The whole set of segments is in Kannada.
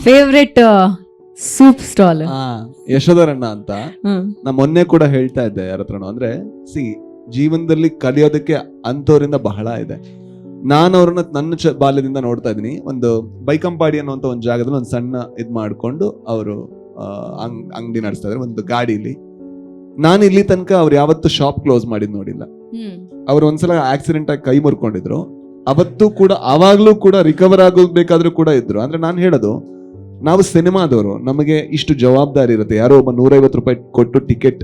Favourite soup stall. ಯಶೋಧರಣ್ಣ ಅಂತ. ನಾ ಮೊನ್ನೆ ಕೂಡ ಹೇಳ್ತಾ ಇದ್ದೆ ಯಾರ ಹತ್ರನೋ, ಅಂದ್ರೆ ಜೀವನದಲ್ಲಿ ಕಲಿಯೋದಕ್ಕೆ ಅಂತವರಿಂದ ಬಹಳ ಇದೆ. ನಾನು ಅವ್ರನ್ನ ನನ್ನ ಬಾಲ್ಯದಿಂದ ನೋಡ್ತಾ ಇದೀನಿ. ಒಂದು ಬೈಕಂಪಾಡಿ ಅನ್ನುವಂತ ಒಂದು ಜಾಗದಲ್ಲಿ ಒಂದು ಸಣ್ಣ ಇದ್ ಮಾಡ್ಕೊಂಡು ಅವರು ಅಂಗಡಿ ನಡೆಸ್ತಾ ಇದ್ದಾರೆ ಒಂದು ಗಾಡಿಲಿ. ನಾನು ಇಲ್ಲಿ ತನಕ ಅವ್ರು ಯಾವತ್ತು ಶಾಪ್ ಕ್ಲೋಸ್ ಮಾಡಿದ್ ನೋಡಿಲ್ಲ. ಅವ್ರು ಒಂದ್ಸಲ ಆಕ್ಸಿಡೆಂಟ್ ಆಗಿ ಕೈ ಮುರ್ಕೊಂಡಿದ್ರು. ಅವತ್ತು ಕೂಡ ಅವಾಗ್ಲೂ ಕೂಡ ರಿಕವರ್ ಆಗೋಗ್ಬೇಕಾದ್ರೂ ಕೂಡ ಇದ್ರು. ಅಂದ್ರೆ ನಾನು ಹೇಳೋದು, ನಾವು ಸಿನಿಮಾದವರು, ನಮಗೆ ಇಷ್ಟು ಜವಾಬ್ದಾರಿ ಇರುತ್ತೆ. ಯಾರೋ ಒಬ್ಬ 150 ರೂಪಾಯಿ ಕೊಟ್ಟು ಟಿಕೆಟ್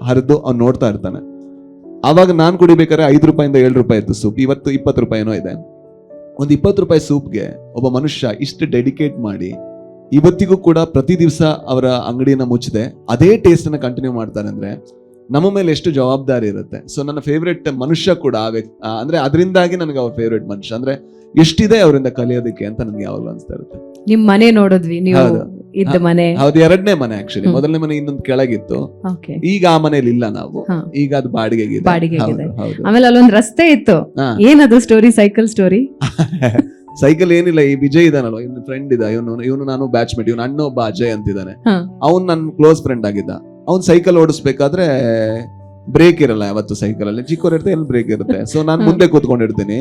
ಹರಿದು ಅವ್ನು ನೋಡ್ತಾ ಇರ್ತಾನೆ. ಆವಾಗ ನಾನು ಕುಡಿಬೇಕಾದ್ರೆ 5 ರೂಪಾಯಿಂದ 7 ರೂಪಾಯಿ ಇತ್ತು ಸೂಪ್, ಇವತ್ತು 20 ರೂಪಾಯಿನೋ ಇದೆ. ಒಂದು 20 ರೂಪಾಯಿ ಸೂಪ್ಗೆ ಒಬ್ಬ ಮನುಷ್ಯ ಇಷ್ಟು ಡೆಡಿಕೇಟ್ ಮಾಡಿ ಇವತ್ತಿಗೂ ಕೂಡ ಪ್ರತಿ ದಿವಸ ಅವರ ಅಂಗಡಿಯನ್ನ ಮುಚ್ಚದೆ ಅದೇ ಟೇಸ್ಟ್ ಅನ್ನ ಕಂಟಿನ್ಯೂ ಮಾಡ್ತಾರೆ ಅಂದ್ರೆ ನಮ್ಮ ಮೇಲೆ ಎಷ್ಟು ಜವಾಬ್ದಾರಿ ಇರುತ್ತೆ. ಸೊ ನನ್ನ ಫೇವ್ರೆಟ್ ಮನುಷ್ಯ ಕೂಡ ಅಂದ್ರೆ ಅದರಿಂದಾಗಿ ನನಗೆ ಅವ್ರ ಫೇವ್ರೆಟ್ ಮನುಷ್ಯ. ಅಂದ್ರೆ ಎಷ್ಟಿದೆ ಅವರಿಂದ ಕಲಿಯೋದಕ್ಕೆ ಅಂತ ನನಗೆ ಯಾವಾಗಲೂ ಅನ್ಸ್ತಾ ಇರುತ್ತೆ. ನಿಮ್ ಮನೆ ನೋಡಿದ್ವಿ, ನೀವು ಇದ್ದ ಮನೆ. ಹೌದು, 2ನೇ ಮನೆ ಆಕ್ಚುಲಿ. ಮೊದಲನೇ ಮನೆ ಇನ್ನೊಂದು ಕೆಳಗಿತ್ತು, ಈಗ ಆ ಮನೇಲಿ ಇಲ್ಲ ನಾವು. ಈಗ ಅದು ಬಾಡಿಗೆಗೆ. ಆಮೇಲೆ ಅಲ್ಲೊಂದು ರಸ್ತೆ ಇತ್ತು, ಏನದು ಸ್ಟೋರಿ? Cycle story. ಸೈಕಲ್ ಏನಿಲ್ಲ, ಈ ವಿಜಯ್ ಇದಾನಲ್ವ, ಇವ್ನ ಫ್ರೆಂಡ್ ಇದ್ದ, ಇವನು ನಾನು ಬ್ಯಾಚ್ ಮೇಟ್. ಇವನು ಅಣ್ಣ ಒಬ್ಬ ಅಜಯ್ ಅಂತಿದ್ದಾನೆ, ಅವ್ನು ನನ್ನ ಕ್ಲೋಸ್ ಫ್ರೆಂಡ್ ಆಗಿದ್ದ. ಅವ್ನ್ ಸೈಕಲ್ ಓಡಿಸ್ಬೇಕಾದ್ರೆ ಬ್ರೇಕ್ ಇರಲ್ಲ ಯಾವತ್ತು ಸೈಕಲ್ ಅಲ್ಲಿ, ಚಿಕ್ಕವ್ರು ಇರುತ್ತೆ, ಎಲ್ಲಿ ಬ್ರೇಕ್ ಇರುತ್ತೆ. ಸೊ ನಾನು ಮುಂದೆ ಕೂತ್ಕೊಂಡಿರ್ತೀನಿ.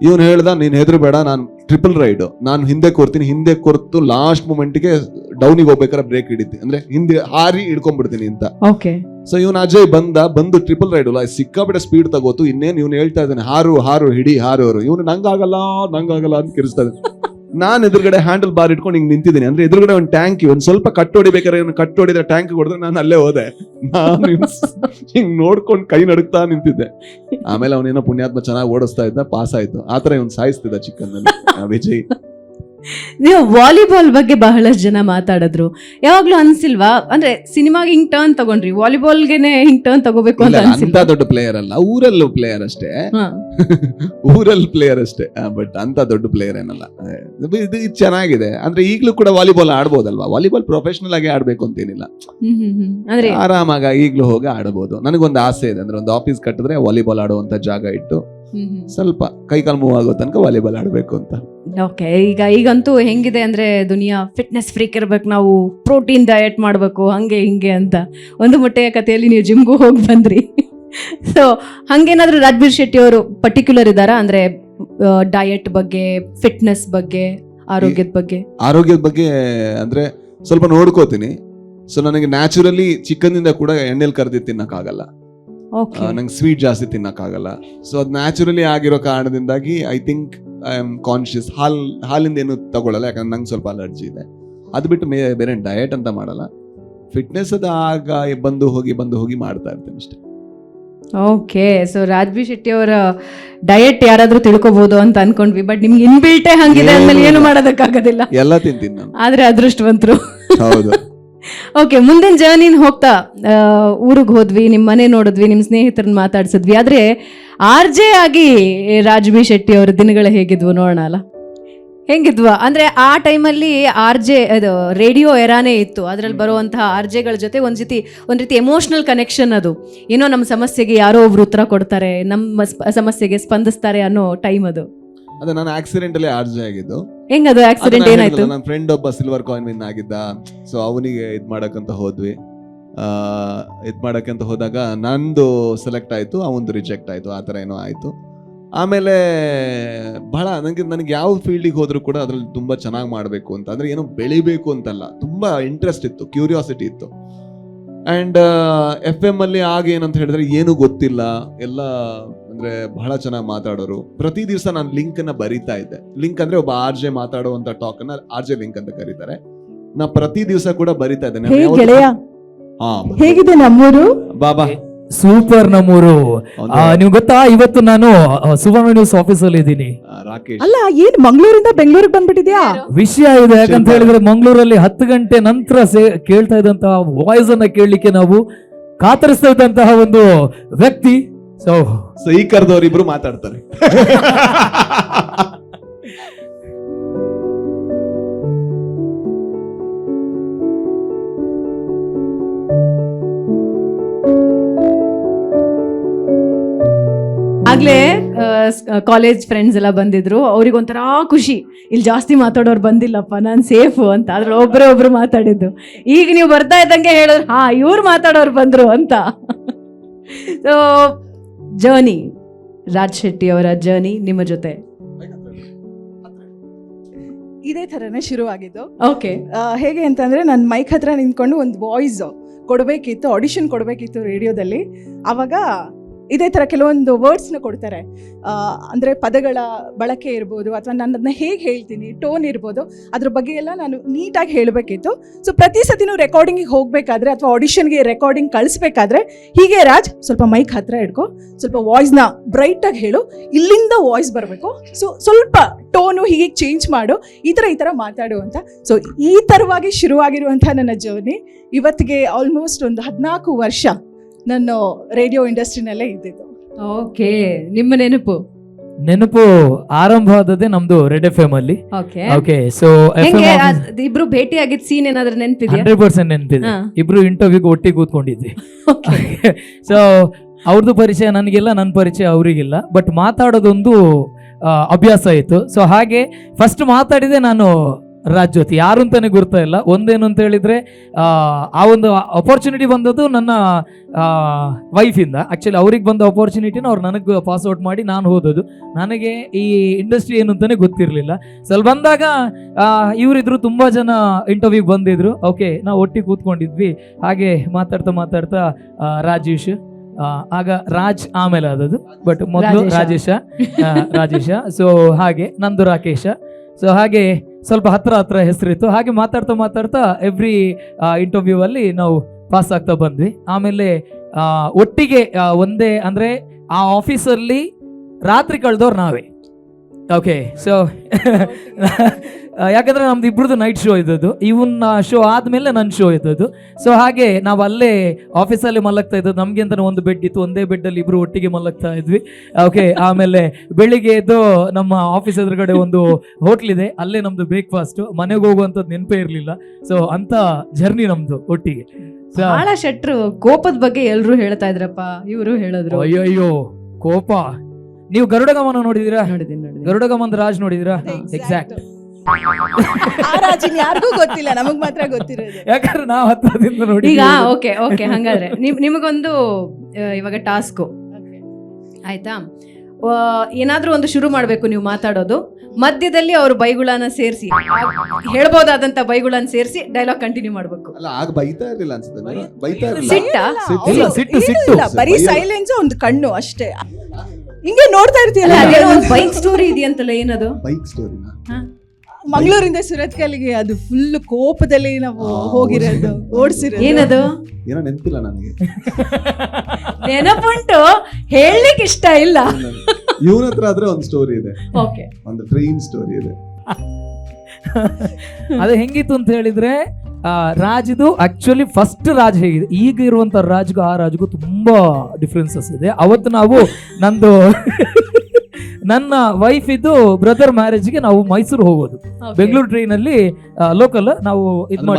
ಇವನು ಹೇಳ್ದ, ನೀನ್ ಹೆದ್ರು ಬೇಡ, ನಾನು ಟ್ರಿಪಲ್ ರೈಡ್, ನಾನು ಹಿಂದೆ ಕೂರ್ತೀನಿ, ಹಿಂದೆ ಕೂರ್ತು ಲಾಸ್ಟ್ ಮೂಮೆಂಟ್ಗೆ ಡೌನಿಗೆ ಹೋಗ್ಬೇಕಾದ್ರೆ ಬ್ರೇಕ್ ಹಿಡಿತೀನಿ, ಅಂದ್ರೆ ಹಿಂದೆ ಹಾರಿ ಹಿಡ್ಕೊಂಡ್ಬಿಡ್ತೀನಿ ಅಂತ. ಸೊ ಇವನ್ ಅಜಯ್ ಬಂದು ಟ್ರಿಪಲ್ ರೈಡ್ ಅಲ್ಲ, ಸಿಕ್ಕಾಬಿಟ್ಟೆ ಸ್ಪೀಡ್ ತಗೋತು. ಇನ್ನೇನು ಇವನು ಹೇಳ್ತಾ ಇದ್ದಾನೆ, ಹಾರು ಹಿಡಿ ಹಾರು. ಇವನು ನಂಗಾಗಲ್ಲ ಅಂತ ಕಿರಿಸ್ತಾ ಇದ್ದಾನೆ. ನಾನ್ ಎದುರುಗಡೆ ಹ್ಯಾಂಡಲ್ ಬಾರ್ ಇಟ್ಕೊಂಡು ಹಿಂಗ್ ನಿಂತಿದ್ದೀನಿ. ಅಂದ್ರೆ ಎದುರುಗಡೆ ಒಂದು ಟ್ಯಾಂಕ್, ಒಂದ್ ಸ್ವಲ್ಪ ಕಟ್ ಹೊಡಿಬೇಕಾದ್ರೆ ಇವನು ಕಟ್ ಹೊಡಿದ್ರೆ ಟ್ಯಾಂಕ್ ಹೊಡೆದ್ರೆ ನಾನು ಅಲ್ಲೇ ಹೋದೆ. ನಾನು ಹಿಂಗ್ ನೋಡ್ಕೊಂಡು ಕೈ ನಡುಕ್ತಾ ನಿಂತಿದ್ದೆ. ಆಮೇಲೆ ಅವನೇನೋ ಪುಣ್ಯಾತ್ಮ ಚೆನ್ನಾಗಿ ಓಡಿಸ್ತಾ ಇದ್ದ, ಪಾಸ್ ಆಯ್ತು. ಆತರ ಇವನ್ ಸಾಯಿಸ್ತಿದ್ದ ಚಿಕ್ಕನ್ನಲ್ಲಿ ವಿಜಯ್. ನೀವು ವಾಲಿಬಾಲ್ ಬಗ್ಗೆ ಬಹಳಷ್ಟು ಜನ ಮಾತಾಡಿದ್ರು. ಯಾವಾಗ್ಲೂ ಅನ್ಸಿಲ್ವಾ, ಅಂದ್ರೆ ಸಿನಿಮಾಗೆ ಹಿಂಗ್ ಟರ್ನ್ ತಗೊಂಡ್ರಿ, ವಾಲಿಬಾಲ್ಗೆನೆ ಹಿಂಗ್ ಟರ್ನ್ ತಗೋಬೇಕು ಅಂತ ಅನ್ಸಿಲ್ವಾ? ಅಂತ ದೊಡ್ಡ ಪ್ಲೇಯರ್ ಅಲ್ಲ, ಊರಲ್ಲೂ ಪ್ಲೇಯರ್ ಅಷ್ಟೇ, ಊರಲ್ಲಿ ಪ್ಲೇಯರ್ ಅಷ್ಟೇ. ಬಟ್ ಅಂತ ದೊಡ್ಡ ಪ್ಲೇಯರ್ ಏನಲ್ಲ. ಇದು ಚೆನ್ನಾಗಿದೆ. ಅಂದ್ರೆ ಈಗ್ಲೂ ಕೂಡ ವಾಲಿಬಾಲ್ ಆಡ್ಬೋದಲ್ವಾ? ವಾಲಿಬಾಲ್ ಪ್ರೊಫೆಷನಲ್ ಆಗಿ ಆಡ್ಬೇಕು ಅಂತೇನಿಲ್ಲ, ಅಂದ್ರೆ ಆರಾಮಾಗ ಈಗ್ಲೂ ಹೋಗಿ ಆಡಬಹುದು. ನನಗೊಂದು ಆಸೆ ಇದೆ, ಅಂದ್ರೆ ಒಂದು ಆಫೀಸ್ ಕಟ್ಟಿದ್ರೆ ವಾಲಿಬಾಲ್ ಆಡುವಂತ ಜಾಗ ಇಟ್ಟು ಸ್ವಲ್ಪ ಕೈಕಾಲು ಮೂವ್ ಆಗೋ ತನಕ ವಾಲಿಬಾಲ್ ಆಡಬೇಕು ಅಂತ. ಓಕೆ, ಈಗಂತೂ ಹೆಂಗಿದೆ ಅಂದ್ರೆ ದುನಿಯಾ ಫಿಟ್ನೆಸ್ ಫ್ರೀಕ್ ಇರ್ಬೇಕು, ನಾವು ಪ್ರೋಟೀನ್ ಡಯಟ್ ಮಾಡ್ಬೇಕು, ಹಂಗೆ ಹಿಂಗೆ ಅಂತ. ಒಂದು ಮೊಟ್ಟೆಯ ಕಥೆಯಲ್ಲಿ ನೀವು ಜಿಮ್ಗೂ ಹೋಗಿ ಬಂದ್ರಿ. ಸೊ ಹಂಗೇನಾದ್ರೂ ರಾಜ್ಬೀರ್ ಶೆಟ್ಟಿ ಅವರು ಪರ್ಟಿಕ್ಯುಲರ್ ಇದ್ದಾರಾ, ಅಂದ್ರೆ ಡಯಟ್ ಬಗ್ಗೆ, ಫಿಟ್ನೆಸ್ ಬಗ್ಗೆ, ಆರೋಗ್ಯದ ಬಗ್ಗೆ ಅಂದ್ರೆ ಸ್ವಲ್ಪ ನೋಡ್ಕೋತೀನಿ. ಸೊ ನನಗೆ ನ್ಯಾಚುರಲಿ ಚಿಕ್ಕಂದಿಂದ ಕೂಡ ಎಣ್ಣೆಲಿ ಕರೆದಿ ತಿನ್ನಕ್ಕಾಗಲ್ಲ, ನಂಗೆ ಸ್ವೀಟ್ ಜಾಸ್ತಿ ತಿನ್ನಕ್ಕಾಗಲ್ಲ. ಸೊ ಅದು ನ್ಯಾಚುರಲಿ ಆಗಿರೋ ಕಾರಣದಿಂದಾಗಿ I think I am conscious. ಹಾಲಿಂದ ಏನು ತಗೊಳ್ಳಲ್ಲ, ಯಾಕಂದ್ರೆ ನಂಗೆ ಸ್ವಲ್ಪ ಅಲರ್ಜಿ ಇದೆ. ಅದು ಬಿಟ್ಟು ಬೇರೆ ಡಯಟ್ ಅಂತ ಮಾಡಲ್ಲ. ಫಿಟ್ನೆಸ್ ಅದು ಆಗ ಬಂದು ಹೋಗಿ ಮಾಡ್ತಾ ಇರ್ತೇನೆ ಅಷ್ಟೇ. ಓಕೆ, ಸೊ ರಾಜ್ಬೀರ್ ಶೆಟ್ಟಿ ಅವರ ಡಯಟ್ ಯಾರಾದ್ರೂ ತಿಳ್ಕೊಬಹುದು ಅಂತ ಅನ್ಕೊಂಡ್ವಿ, ಬಟ್ ನಿಮ್ಗೆ ಇನ್ಬಿಲ್ಟೇ ಹಂಗಿದೆ ಅಂದ್ಮೇಲೆ ಏನು ಮಾಡೋದಕ್ಕಾಗೋದಿಲ್ಲ. ಎಲ್ಲ ತಿಂತೀನಿ ನಾನು, ಆದ್ರೆ ಅದೃಷ್ಟವಂತರು. ಹೌದು. ಓಕೆ, ಮುಂದಿನ ಜರ್ನಿನ ಹೋಗ್ತಾ ಊರಿಗೆ ಹೋದ್ವಿ, ನಿಮ್ಮ ಮನೆ ನೋಡಿದ್ವಿ, ನಿಮ್ಮ ಸ್ನೇಹಿತರನ್ನ ಮಾತಾಡ್ಸಿದ್ವಿ. ಆದ್ರೆ RJ ಆಗಿ ರಾಜ್ಬೀರ್ ಶೆಟ್ಟಿ ಅವರ ದಿನಗಳು ಹೇಗಿದ್ವು ನೋಡೋಣ ಅಲ್ಲ? ಹೆಂಗಿದ್ವಾ ಅಂದ್ರೆ ಆ ಟೈಮಲ್ಲಿ RJ ಅದು ರೇಡಿಯೋ ಎರಾನೇ ಇತ್ತು. ಅದ್ರಲ್ಲಿ ಬರುವಂತಹ RJಗಳ ಜೊತೆ ಒಂದ್ ರೀತಿ ಎಮೋಷನಲ್ ಕನೆಕ್ಷನ್. ಅದು ಏನೋ ನಮ್ಮ ಸಮಸ್ಯೆಗೆ ಯಾರೋ ಒಬ್ರು ಉತ್ತರ ಕೊಡ್ತಾರೆ, ನಮ್ಮ ಸಮಸ್ಯೆಗೆ ಸ್ಪಂದಿಸ್ತಾರೆ ಅನ್ನೋ ಟೈಮ್ ಅದು. ಅದೇ ನಾನು ಆಕ್ಸಿಡೆಂಟ್ ಅಲ್ಲಿ RJ ಆಗಿದ್ದು. ಹೆಂಗದು ಆಕ್ಸಿಡೆಂಟ್ ಏನಾಯ್ತು? ನನ್ನ ಫ್ರೆಂಡ್ ಒಬ್ಬ ಸಿಲ್ವರ್ ಕಾಯಿನ್ ವಿನ್ ಆಗಿದ್ದ. ಸೊ ಅವನಿಗೆ ಇದ್ ಮಾಡಕ್ಕಂತ ಹೋದ್ವಿ. ಹೋದಾಗ ನಂದು ಸೆಲೆಕ್ಟ್ ಆಯ್ತು, ಅವಂದು ರಿಜೆಕ್ಟ್ ಆಯ್ತು, ಆ ಥರ ಏನೋ ಆಯ್ತು. ಆಮೇಲೆ ಬಹಳ ನನಗೆ ಯಾವ ಫೀಲ್ಡಿಗೆ ಹೋದ್ರು ಕೂಡ ಅದ್ರಲ್ಲಿ ತುಂಬಾ ಚೆನ್ನಾಗಿ ಮಾಡಬೇಕು ಅಂತ, ಅಂದ್ರೆ ಏನೋ ಬೆಳಿಬೇಕು ಅಂತಲ್ಲ, ತುಂಬಾ ಇಂಟ್ರೆಸ್ಟ್ ಇತ್ತು, ಕ್ಯೂರಿಯಾಸಿಟಿ ಇತ್ತು. ಅಂಡ್ FM ಅಲ್ಲಿ ಆಗ ಏನಂತ ಹೇಳಿದ್ರೆ ಏನು ಗೊತ್ತಿಲ್ಲ, ಎಲ್ಲ ಅಂದ್ರೆ ಬಹಳ ಚೆನ್ನಾಗಿ ಮಾತಾಡೋರು. ಪ್ರತಿ ದಿವಸ ನಾನು ಲಿಂಕ್ ಅನ್ನ ಬರೀತಾ ಇದ್ದೆ. ಲಿಂಕ್ ಅಂದ್ರೆ ಒಬ್ಬ RJ ಮಾತಾಡುವಂತ ಟಾಕ್ ಅನ್ನ RJ ಲಿಂಕ್ ಅಂತ ಕರೀತಾರೆ. ನಾ ಪ್ರತಿ ದಿವಸ ಕೂಡ ಬರೀತಾ ಇದ್ದೇನೆ. ಹೇಗಿದೆ ನಮ್ಮೂರು? ಬಾಬಾ ಸೂಪರ್ ನಮ್ಮೂರು. ನೀವು ಗೊತ್ತಾ, ಇವತ್ತು ನಾನು ಸುವರ್ಣ ನ್ಯೂಸ್ ಆಫೀಸ್ ಅಲ್ಲಿ ಇದ್ದೀನಿ. ರಾಕೇಶ್ ಅಲ್ಲ, ಏನ್ ಮಂಗಳೂರಿಂದ ಬೆಂಗಳೂರಿಗೆ ಬಂದ್ಬಿಟ್ಟಿದ್ಯಾ? ವಿಷಯ ಇದೆ, ಯಾಕಂತ ಹೇಳಿದ್ರೆ ಮಂಗಳೂರಲ್ಲಿ 10 ಗಂಟೆ ನಂತರ ಕೇಳ್ತಾ ಇದ್ದಂತಹ ವಾಯ್ಸ್ ಅನ್ನ ಕೇಳಲಿಕ್ಕೆ ನಾವು ಕಾತರಿಸ್ತಾ ಇದ್ದಂತಹ ಒಂದು ವ್ಯಕ್ತಿ. ಸೊ ಈ ಕರೆದವರಿಬ್ರು ಮಾತಾಡ್ತಾರೆ. ಆಗ್ಲೇ ಕಾಲೇಜ್ ಫ್ರೆಂಡ್ಸ್ ಎಲ್ಲ ಬಂದಿದ್ರು, ಅವ್ರಿಗೆ ಒಂಥರ ಖುಷಿ, ಇಲ್ಲಿ ಜಾಸ್ತಿ ಮಾತಾಡೋರು ಬಂದಿಲ್ಲಪ್ಪ, ನಾನು ಸೇಫು ಅಂತ. ಅದ್ರ ಒಬ್ರು ಮಾತಾಡಿದ್ದು. ಈಗ ನೀವು ಬರ್ತಾ ಇದ್ದಂಗೆ ಹೇಳಿದ್ರು, ಹಾ ಇವ್ರು ಮಾತಾಡೋರು ಬಂದ್ರು ಅಂತ. ಸೊ ಜರ್ನಿ, ರಾಜ್ ಶೆಟ್ಟಿ ಅವರ ಜರ್ನಿ ನಿಮ್ಮ ಜೊತೆ ಇದೇ ಥರನೇ ಶುರುವಾಗಿದ್ದು. ಓಕೆ. ಹೇಗೆ ಅಂತಂದರೆ ನಾನು ಮೈಕ್ ಹತ್ರ ನಿಂತ್ಕೊಂಡು ಒಂದು ವಾಯ್ಸ್ ಕೊಡಬೇಕಿತ್ತು, ಆಡಿಷನ್ ಕೊಡಬೇಕಿತ್ತು ರೇಡಿಯೋದಲ್ಲಿ. ಆವಾಗ ಇದೇ ಥರ ಕೆಲವೊಂದು ವರ್ಡ್ಸ್ನ ಕೊಡ್ತಾರೆ, ಅಂದರೆ ಪದಗಳ ಬಳಕೆ ಇರ್ಬೋದು, ಅಥವಾ ನಾನು ಅದನ್ನ ಹೇಗೆ ಹೇಳ್ತೀನಿ, ಟೋನ್ ಇರ್ಬೋದು, ಅದ್ರ ಬಗ್ಗೆ ಎಲ್ಲ ನಾನು ನೀಟಾಗಿ ಹೇಳಬೇಕಿತ್ತು. ಸೊ ಪ್ರತಿ ಸತಿನೂ ರೆಕಾರ್ಡಿಂಗಿಗೆ ಹೋಗಬೇಕಾದ್ರೆ ಅಥವಾ ಆಡಿಷನ್ಗೆ ರೆಕಾರ್ಡಿಂಗ್ ಕಳಿಸ್ಬೇಕಾದ್ರೆ ಹೀಗೆ ರಾಜ್ ಸ್ವಲ್ಪ ಮೈಕ್ ಹತ್ರ ಇಡ್ಕೊ, ಸ್ವಲ್ಪ ವಾಯ್ಸ್ನ ಬ್ರೈಟಾಗಿ ಹೇಳು, ಇಲ್ಲಿಂದ ವಾಯ್ಸ್ ಬರಬೇಕು, ಸೊ ಸ್ವಲ್ಪ ಟೋನು ಹೀಗೆ ಚೇಂಜ್ ಮಾಡು, ಈ ಥರ ಮಾತಾಡು ಅಂತ. ಸೊ ಈ ಥರವಾಗಿ ಶುರುವಾಗಿರುವಂಥ ನನ್ನ ಜರ್ನಿ ಇವತ್ತಿಗೆ ಆಲ್ಮೋಸ್ಟ್ ಒಂದು 14 ವರ್ಷ ನಾನು ರೇಡಿಯೋ ಇಂಡಸ್ಟ್ರಿನಲ್ಲೇ ಇದ್ದಿದ್ದು. ಓಕೆ. ನಿಮ್ಮ ನೆನಪು ಆರಂಭ ಆದದ್ದೇ ನಮ್ದು ರೆಡ್ FM ಅಲ್ಲಿ. ಓಕೆ. ಓಕೆ. ಸೊ ಹೆಂಗೆ ಇಬ್ರು ಭೇಟಿ ಆಗಿದ್ ಸೀನ್ ಏನಾದ್ರೂ ನೆನಪಿದೆಯಾ? 100% ನೆನಪಿದೆ. ಇಬ್ರು ಇಂಟರ್ವ್ಯೂಗೆ ಒಟ್ಟಿಗೆ ಕೂತ್ಕೊಂಡಿದ್ವಿ. ಸೊ ಅವ್ರದ್ದು ಪರಿಚಯ ನನಗಿಲ್ಲ, ನನ್ನ ಪರಿಚಯ ಅವರಿಗಿಲ್ಲ, ಬಟ್ ಮಾತಾಡೋದೊಂದು ಅಭ್ಯಾಸ ಆಯಿತು. ಸೊ ಹಾಗೆ ಫಸ್ಟ್ ಮಾತಾಡಿದೆ ನಾನು ರಾಜ್ ಜೊತೆ, ಯಾರು ಅಂತಾನೆ ಗುರ್ತಾ ಇಲ್ಲ. ಒಂದೇನು ಅಂತ ಹೇಳಿದ್ರೆ ಆ ಒಂದು ಅಪರ್ಚುನಿಟಿ ಬಂದದ್ದು ನನ್ನ ವೈಫಿಂದ. ಆ್ಯಕ್ಚುಲಿ ಅವ್ರಿಗೆ ಬಂದ ಅಪರ್ಚುನಿಟಿನ ಅವ್ರು ನನಗೆ ಪಾಸ್ಔಟ್ ಮಾಡಿ ನಾನು ಹೋದದ್ದು. ನನಗೆ ಈ ಇಂಡಸ್ಟ್ರಿ ಏನು ಅಂತಾನೆ ಗೊತ್ತಿರಲಿಲ್ಲ. ಸೊ ಅಲ್ಲಿ ಬಂದಾಗ ಇವರಿದ್ರು, ತುಂಬ ಜನ ಇಂಟರ್ವ್ಯೂಗೆ ಬಂದಿದ್ರು. ಓಕೆ, ನಾವು ಒಟ್ಟಿಗೆ ಕೂತ್ಕೊಂಡಿದ್ವಿ. ಹಾಗೆ ಮಾತಾಡ್ತಾ ರಾಜೇಶ್, ಆಗ ರಾಜ್ ಆಮೇಲೆ ಆದದ್ದು, ಬಟ್ ಮೊದಲು ರಾಜೇಶ. ಸೊ ಹಾಗೆ ನಂದು ರಾಕೇಶ. ಸೊ ಹಾಗೆ ಸ್ವಲ್ಪ ಹತ್ರ ಹೆಸರಿತ್ತು. ಹಾಗೆ ಮಾತಾಡ್ತಾ ಎವ್ರಿ ಇಂಟರ್ವ್ಯೂ ಅಲ್ಲಿ ನಾವು ಪಾಸ್ ಆಗ್ತಾ ಬಂದ್ವಿ. ಆಮೇಲೆ ಒಟ್ಟಿಗೆ ಒಂದೇ ಅಂದ್ರೆ ಆ ಆಫೀಸಲ್ಲಿ ರಾತ್ರಿ ಕಳೆದವ್ರು ನಾವೇ. ಓಕೆ. ಸೊ ಯಾಕಂದ್ರೆ ನಮ್ದು ಇಬ್ರದ್ದು ನೈಟ್ ಶೋ ಇದ್ದದ್ದು, ಇವನ್ ಶೋ ಆದ್ಮೇಲೆ ನನ್ನ ಶೋ ಇದ್ದದ್ದು. ಸೊ ಹಾಗೆ ನಾವು ಅಲ್ಲೇ ಆಫೀಸಲ್ಲಿ ಮಲಗ್ತಾ ಇದ್ದದ್ದು. ನಮ್ಗೆ ಅಂತ ಒಂದು ಬೆಡ್ ಇತ್ತು, ಒಂದೇ ಬೆಡ್ಡಲ್ಲಿ ಇಬ್ರು ಒಟ್ಟಿಗೆ ಮಲಗ್ತಾ ಇದ್ವಿ. ಓಕೆ. ಆಮೇಲೆ ಬೆಳಿಗ್ಗೆ ಎದ್ದು ನಮ್ಮ ಆಫೀಸ್ ಎದುರುಗಡೆ ಒಂದು ಹೋಟ್ಲ್ ಇದೆ, ಅಲ್ಲೇ ನಮ್ದು ಬ್ರೇಕ್ಫಾಸ್ಟ್. ಮನೆಗೆ ಹೋಗುವಂಥದ್ದು ನೆನಪೇ ಇರಲಿಲ್ಲ. ಸೊ ಅಂತ ಜರ್ನಿ ನಮ್ದು ಒಟ್ಟಿಗೆ. ಬಹಳ ಶೆಟ್ರು ಕೋಪದ ಬಗ್ಗೆ ಎಲ್ರು ಹೇಳ್ತಾ ಇದ್ರಪ್ಪ, ಇವರು ಹೇಳಿದ್ರು. ಅಯ್ಯೋ ಕೋಪ. ನೀವು ಗರುಡಗಮನ ನೋಡಿದೀರಾ? ನೋಡಿದ್ದೀನಿ. ಗರುಡಗಮನ ರಾಜ್ ನೋಡಿದೀರಾ? ಎಕ್ಸಾಕ್ಟ್. ಯಾರಿಗೂ ಗೊತ್ತಿಲ್ಲ, ನಮಗ್ ಮಾತ್ರ ಗೊತ್ತಿರೋದು. ಯಾಕಂದ್ರೆ ನಾವು ಹತ್ರದಿಂದ ನೋಡಿ. ಈಗ ಓಕೆ ಹಂಗಾದ್ರೆ ನಿಮಗೊಂದು ಇವಾಗ ಟಾಸ್ಕು ಆಯ್ತಾ? ಏನಾದ್ರೂ ಒಂದು ಶುರು ಮಾಡ್ಬೇಕು ನೀವು ಮಾತಾಡೋದು. ಮಧ್ಯದಲ್ಲಿ ಅವ್ರ ಬೈಗುಳನ ಸೇರಿಸಿ, ಹೇಳ್ಬೋದಾದಂತ ಬೈಗುಳನ ಸೇರಿಸಿ ಡೈಲಾಗ್ ಕಂಟಿನ್ಯೂ ಮಾಡ್ಬೇಕು. ಅಲ್ಲ, ಆಗ ಬೈತಾ ಇರ್ಲಿಲ್ಲ ಅನ್ಸುತ್ತೆ. ಬೈತಾ ಸಿಟ್ಟು. ಬರೀ ಸೈಲೆನ್ಸ್, ಒಂದು ಕಣ್ಣು ಅಷ್ಟೇ, ಹಿಂಗೆ ನೋಡ್ತಾ ಇರ್ತೀಯಲ್ಲ. ಬೈಕ್ ಸ್ಟೋರಿ ಇದೆಯಂತಲ್ಲ, ಏನದು? ಬೈಕ್ ಸ್ಟೋರಿನ ಮಂಗಳೂರಿಂದ ಸುರತ್ಕಲ್ಗೆ ಅದು ಫುಲ್ ಕೋಪದಲ್ಲಿ ನಾವು ಹೋಗಿರೋದು, ಓಡಿಸಿರೋದು. ಏನದು? ಏನೋ ನೆನಪಿಲ್ಲ ನನಗೆ. ನೆನಪುಂಟು, ಹೇಳಲಿಕ್ಕೆ ಇಷ್ಟ ಇಲ್ಲ. ಇವನ ಹತ್ರ ಆದ್ರೆ ಒಂದು ಸ್ಟೋರಿ ಇದೆ, ಓಕೆ, ಒಂದು ಟ್ರೈನ್ ಸ್ಟೋರಿ ಇದೆ. ಅದು ಹೆಂಗಿತ್ತು ಅಂತ ಹೇಳಿದ್ರೆ, ರಾಜ್ದು ಆಕ್ಚುಲಿ ಫಸ್ಟ್ ರಾಜ್ ಹೇಗಿದೆ, ಈಗ ಇರುವಂತ ರಾಜ್ಗೂ ಆ ರಾಜ್ಗೂ ತುಂಬಾ ಡಿಫ್ರೆನ್ಸಸ್ ಇದೆ. ಅವತ್ತು ನಾವು ನನ್ನ ವೈಫ್ ಇದ್ದು ಬ್ರದರ್ ಮ್ಯಾರೇಜ್ಗೆ ನಾವು ಮೈಸೂರು ಹೋಗೋದು. ಬೆಂಗಳೂರು ಟ್ರೈನ್ ಅಲ್ಲಿ ಲೋಕಲ್ ನಾವು ಇದು ಮಾಡಿ,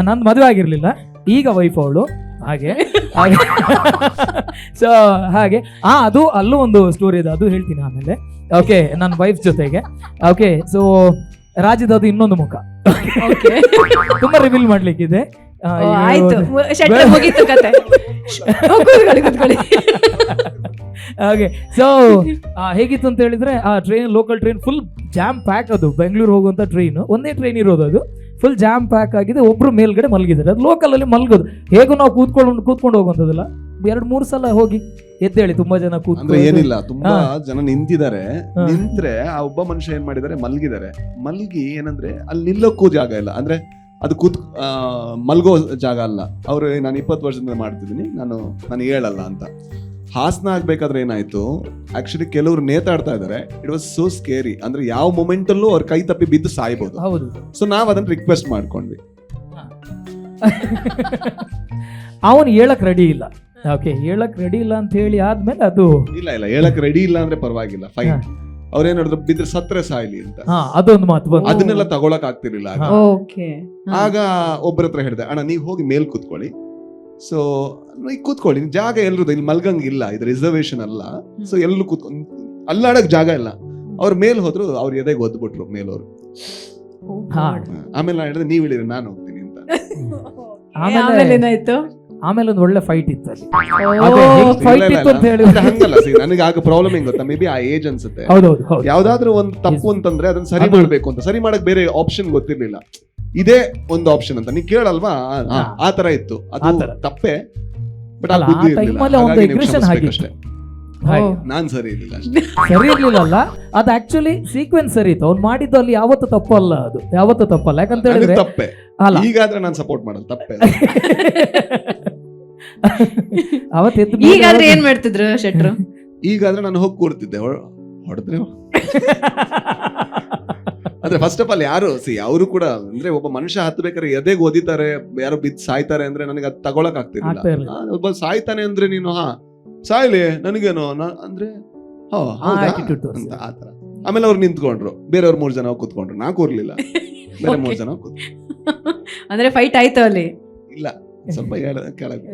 ನಂದು ಮದುವೆ ಆಗಿರ್ಲಿಲ್ಲ, ಈಗ ವೈಫ್ ಅವಳು. ಹಾಗೆ ಸೊ ಹಾಗೆ ಅದು ಅಲ್ಲೂ ಒಂದು ಸ್ಟೋರಿ ಇದೆ, ಅದು ಹೇಳ್ತೀನಿ ಆಮೇಲೆ. ಓಕೆ, ನನ್ನ ವೈಫ್ ಜೊತೆಗೆ. ಓಕೆ, ಸೊ ರಾಜ್ಯದ ಅದು ಇನ್ನೊಂದು ಮುಖ, ತುಂಬಾ ರಿವೀಲ್ ಮಾಡ್ಲಿಕ್ಕಿದೆ. ಹಾಗೆ ಸೊ ಹೇಗಿತ್ತು ಅಂತ ಹೇಳಿದ್ರೆ, ಆ train, local train full jam pack. ಅದು ಬೆಂಗಳೂರು ಹೋಗುವಂತ ಟ್ರೈನ್, ಒಂದೇ ಟ್ರೈನ್ ಇರೋದು, ಅದು ಫುಲ್ ಜಾಮ್ ಪ್ಯಾಕ್ ಆಗಿದೆ. ಒಬ್ರು ಮೇಲ್ಗಡೆ ಮಲಗಿದ್ದಾರೆ, ಅದು ಲೋಕಲ್ ಅಲ್ಲಿ ಮಲಗೋದು. ಹೇಗೂ ನಾವು ಕೂತ್ಕೊಂಡು ಹೋಗುವಂಥದ್ದಲ್ಲ, 2-3 ಸಲ ಹೋಗಿ ಎದ್ದೇಳಿ, ತುಂಬಾ ಜನ ಕೂತ್ಕೊಂಡು ಏನಿಲ್ಲ, ತುಂಬಾ ಜನ ನಿಂತಿದ್ದಾರೆ. ನಿಂತ್ರೆ ಆ ಒಬ್ಬ ಮನುಷ್ಯ ಏನ್ ಮಾಡಿದ್ದಾರೆ, ಮಲ್ಗಿ ಏನಂದ್ರೆ ಅಲ್ಲಿ ನಿಲ್ಲಕ್ಕೂ ಜಾಗ ಇಲ್ಲ, ಅಂದ್ರೆ ಅದು ಮಲ್ಗೋ ಜಾಗ ಅಲ್ಲ. ಅವ್ರು ನಾನು 20 ವರ್ಷದಿಂದ ಮಾಡ್ತಿದ್ದೀನಿ, ನಾನು ಹೇಳಲ್ಲ ಅಂತ. ಹಾಸನ ಆಗ್ಬೇಕಾದ್ರೆ ಏನಾಯ್ತು, ಆಕ್ಚುಲಿ ಕೆಲವರು ನೇತಾಡ್ತಾ ಇದಾರೆ. ಇಟ್ ವಾಸ್ ಸೋ ಸ್ಕೇರಿ, ಅಂದ್ರೆ ಯಾವ ಮೊಮೆಂಟ್ ಅಲ್ಲೂ ಅವ್ರ ಕೈ ತಪ್ಪಿ ಬಿದ್ದು ಸಾಯ್ಬೋದು. ಹೌದು. ಸೊ ನಾವ್ ಅದನ್ನ ರಿಕ್ವೆಸ್ಟ್ ಮಾಡ್ಕೊಂಡ್ವಿ. ಅವನು ಹೇಳಕ್ ರೆಡಿ ಇಲ್ಲ. ಓಕೆ, ಹೇಳಕ್ ರೆಡಿ ಇಲ್ಲ ಅಂತ ಹೇಳಿ ಆದ್ಮೇಲೆ ಅದು ಇಲ್ಲ ಹೇಳಕ್ ರೆಡಿ ಇಲ್ಲ ಅಂದ್ರೆ ಪರವಾಗಿಲ್ಲ, ಫೈನ್. ಅವ್ರೇನ್ ಹೇಳಿದ್ರು, ಬಿದ್ರೆ ಸತ್ರೆ ಸಾಯ್ಲಿ ಅಂತ. ಅದೊಂದು ಮಾತು ಬಂತು. ಅದನ್ನೆಲ್ಲ ತಗೊಳಕ್ ಆಗ್ತಿರ್ಲಿಲ್ಲ. ಓಕೆ, ಆಗ ಒಬ್ಬರ ಹತ್ರ ಹೇಳಿದೆ, ಅಣ್ಣ ನೀವ್ ಹೋಗಿ ಮೇಲ್ ಕೂತ್ಕೊಳ್ಳಿ, ಸೊ ಈಗ ಕೂತ್ಕೊಳ್ಳಿ, ಜಾಗ ಎಲ್ರದ್ದು, ಇಲ್ಲಿ ಮಲ್ಗಂಗಿಲ್ಲ, ಇದು ರಿಸರ್ವೇಶನ್ ಅಲ್ಲ. ಸೊ ಎಲ್ಲೂ ಕೂತ್ಕೊಂಡು ಅಲ್ಲಾಡಕ್ ಜಾಗ ಇಲ್ಲ. ಅವ್ರ ಮೇಲ್ ಹೋದ್ರು, ಅವ್ರ ಎದೆಗೆ ಒದ್ಬಿಟ್ರು ಮೇಲವ್ರು. ಆಮೇಲೆ ನಾನು ಹೇಳಿದ್ರೆ ನೀವ್ ಹೇಳಿದ್ರೆ ನಾನು ಹೋಗ್ತೀನಿ ಅಂತ. ಆಮೇಲೆ ಏನಾಯ್ತು? ಆಮೇಲೆ ಒಂದು ಒಳ್ಳೆ ಫೈಟ್ ಇತ್ತು ಅಲ್ಲಿ. ಇಲ್ಲ, ಅದು ಹಂಗಲ್ಲ. ನನಗೆ ಆಗ ಪ್ರಾಬ್ಲಮ್ ಹೆಂಗ್ ಗೊತ್ತಾ, ಮೇ ಬಿ ಆ ಏಜ್ ಅನ್ಸುತ್ತೆ. ಹೌದೌದು ಹೌದು. ಯಾವ್ದಾದ್ರು ಒಂದು ತಪ್ಪು ಅಂತಂದ್ರೆ ಅದನ್ನ ಸರಿ ಮಾಡ್ಬೇಕು ಅಂತ, ಸರಿ ಮಾಡಕ್ ಬೇರೆ ಆಪ್ಷನ್ ಗೊತ್ತಿರ್ಲಿಲ್ಲ. ಇದೇ ಒಂದು ಆಪ್ಷನ್ ಅಂತ ನೀ ಕೇಳಲ್ವಾ, ಆ ತರ ಇತ್ತು. ಅದು ತಪ್ಪೇ, ಬಟ್ ಆ ಬುದ್ಧಿ ಇರ್ಲಿಲ್ಲ. ನಾನ್ ಸರಿ ಇರ್ಲಿಲ್ಲ ಅಷ್ಟೇ. ಸರಿ ಇರ್ಲಿಲ್ಲ, ಅದು ಆಕ್ಚುಲಿ ಸೀಕ್ವೆನ್ಸ್ ಸರಿ ಇತ್ತು. ಅವ್ನು ಮಾಡಿದ್ದು ಅಲ್ಲಿ ಯಾವತ್ತು ತಪ್ಪಲ್ಲ, ಅದು ಯಾವತ್ತು ತಪ್ಪಲ್ಲ. ಯಾಕಂತ ಹೇಳಿದ್ರೆ ತಪ್ಪೆ. ಅಲ್ಲ, ಈಗಾದ್ರೆ ನಾನು ಸಪೋರ್ಟ್ ಮಾಡಲ್ಲ, ತಪ್ಪೆ. ಈಗಾದ್ರೆ ಏನ್ ಮಾಡ್ತಿದ್ರು ಶೆಟ್ರು? ಈಗಾದ್ರೆ ನಾನು ಹೋಗಿ ಕೂರ್ತಿದ್ದೆ, ಹೊಡೆದ್ರೆ. ಅಂದ್ರೆ ಫಸ್ಟ್ ಆಫ್ ಆಲ್ ಯಾರು ಅವರು ಕೂಡ ಅಂದ್ರೆ ಒಬ್ಬ ಮನುಷ್ಯ ಹತ್ಬೇಕಾದ್ರೆ ಎದೆಗೆ ಓದಿತಾರೆ, ಯಾರು ಬಿದ್ದು ಸಾಯ್ತಾರೆ ಅಂದ್ರೆ ನನಗೆ ಅದು ತಗೊಳಕ್ ಆಗ್ತಿರ್ಲಿಲ್ಲ. ಒಬ್ಬ ಸಾಯ್ತಾನೆ ಅಂದ್ರೆ ನೀನು ಸಾಯ್ಲಿ ನನಗೇನು ಅಂದ್ರೆ ಅಂತ ಆತರ. ಆಮೇಲೆ ಅವ್ರು ನಿಂತ್ಕೊಂಡ್ರು, ಬೇರೆಯವ್ರು 3 ಜನ ಕೂತ್ಕೊಂಡ್ರು, ನಾ ಕೂರ್ಲಿಲ್ಲ, ಬೇರೆ 3 ಜನ ಕೂತ್ಕೊಂಡ್ರು. ಅಂದ್ರೆ ಫೈಟ್ ಆಯ್ತು ಅಲ್ಲಿ? ಇಲ್ಲ, ಸ್ವಲ್ಪ ಕೆಳಗೆ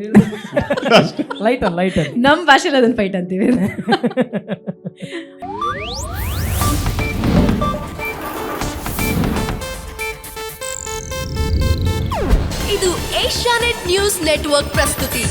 ಲೈಟ್ ನಮ್ ಭಾಷೆಲಿ ಅದನ್ನ ಫೈಟ್ ಅಂತೀವಿ. ಇದು ಏಷ್ಯಾನೆಟ್ ನ್ಯೂಸ್ ನೆಟ್ವರ್ಕ್ ಪ್ರಸ್ತುತಿ.